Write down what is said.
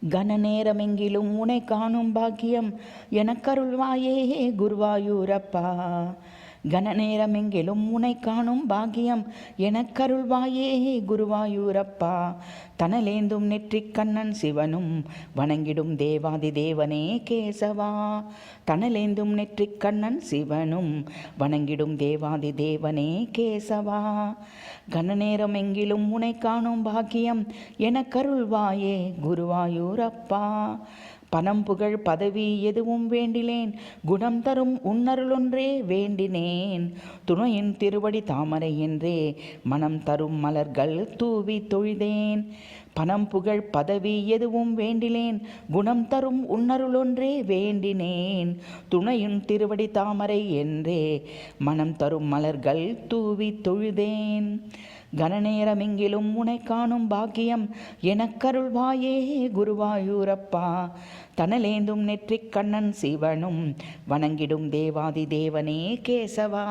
கன நேரமெங்கிலும் உனை காணும் பாக்கியம் எனக்கருள்வாயே குருவாயூரப்பா. கன நேரமெங்கிலும் உனை காணும் பாக்கியம் எனக்கருள்வாயே குருவாயூரப்பா. தனலேந்தும் நெற்றிக் கண்ணன் சிவனும் வணங்கிடும் தேவாதி தேவனே கேசவா. தனலேந்தும் நெற்றிக் கண்ணன் சிவனும் வணங்கிடும் தேவாதி தேவனே கேசவா. கன நேரமெங்கிலும் உனை காணும் பாக்கியம் எனக்கருள்வாயே குருவாயூரப்பா. பணம் புகழ் பதவி எதுவும் வேண்டிலேன், குணம் தரும் உன்னருளொன்றே வேண்டினேன். துணையின் திருவடி தாமரை என்றே மனம் தரும் மலர்கள் தூவி தொழுதேன். பணம் புகழ் பதவி எதுவும் வேண்டிலேன், குணம் தரும் உன்னருளொன்றே வேண்டினேன். துணையின் திருவடி தாமரை என்றே மனம் தரும் மலர்கள் தூவி தொழுதேன். கனநேரமெங்கிலும் உனை காணும் பாக்கியம் எனக்கருள்வாயே குருவாயூரப்பா. தனலேந்தும் நெற்றிக் கண்ணன் சிவனும் வணங்கிடும் தேவாதி தேவனே கேசவா.